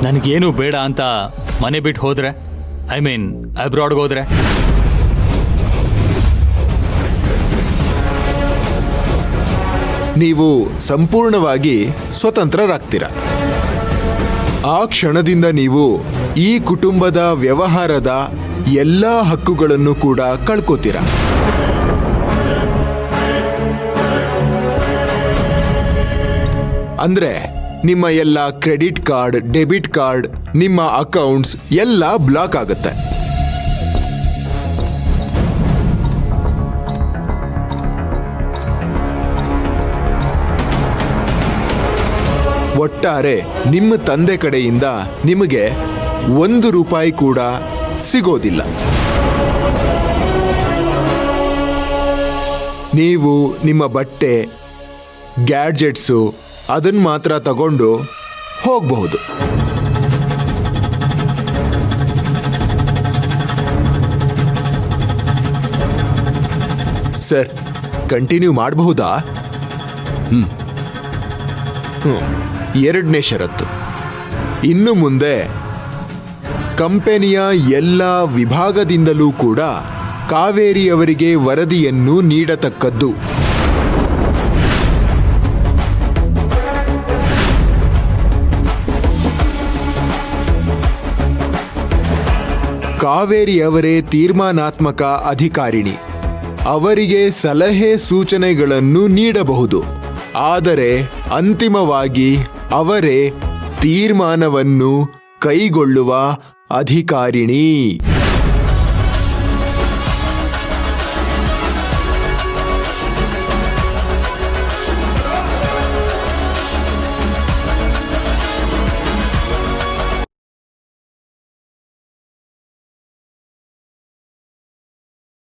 ನನಗೇನು ಬೇಡ ಅಂತ ಮನೆ ಬಿಟ್ಟು ಹೋದ್ರೆ, ಐ ಮೀನ್ ಅಬ್ರಾಡ್ಗೆ ಹೋದ್ರೆ? ನೀವು ಸಂಪೂರ್ಣವಾಗಿ ಸ್ವತಂತ್ರರಾಗ್ತೀರ. ಆ ಕ್ಷಣದಿಂದ ನೀವು ಈ ಕುಟುಂಬದ ವ್ಯವಹಾರದ ಎಲ್ಲ ಹಕ್ಕುಗಳನ್ನು ಕೂಡ ಕಳ್ಕೋತೀರ. ಅಂದ್ರೆ ನಿಮ್ಮ ಎಲ್ಲ ಕ್ರೆಡಿಟ್ ಕಾರ್ಡ್, ಡೆಬಿಟ್ ಕಾರ್ಡ್, ನಿಮ್ಮ ಅಕೌಂಟ್ಸ್ ಎಲ್ಲ ಬ್ಲಾಕ್ ಆಗುತ್ತೆ. ಒಟ್ಟಾರೆ ನಿಮ್ಮ ತಂದೆ ಕಡೆಯಿಂದ ನಿಮಗೆ 1 ರೂಪಾಯಿ ಕೂಡ ಸಿಗೋದಿಲ್ಲ. ನೀವು ನಿಮ್ಮ ಬಟ್ಟೆ, ಗ್ಯಾಡ್ಜೆಟ್ಸು ಅದನ್ನು ಮಾತ್ರ ತಗೊಂಡು ಹೋಗಬಹುದು. ಸರ್, ಕಂಟಿನ್ಯೂ ಮಾಡಬಹುದಾ? 2ನೇ ಷರತ್ತು, ಇನ್ನು ಮುಂದೆ ಕಂಪನಿಯ ಎಲ್ಲ ವಿಭಾಗದಿಂದಲೂ ಕೂಡ ಕಾವೇರಿಯವರಿಗೆ ವರದಿಯನ್ನು ನೀಡತಕ್ಕದ್ದು. ಕಾವೇರಿಯವರೇ ತೀರ್ಮಾನಾತ್ಮಕ ಅಧಿಕಾರಿಣಿ. ಅವರಿಗೆ ಸಲಹೆ ಸೂಚನೆಗಳನ್ನು ನೀಡಬಹುದು, ಆದರೆ ಅಂತಿಮವಾಗಿ ಅವರೇ ತೀರ್ಮಾನವನ್ನು ಕೈಗೊಳ್ಳುವ ಅಧಿಕಾರಿಣಿ.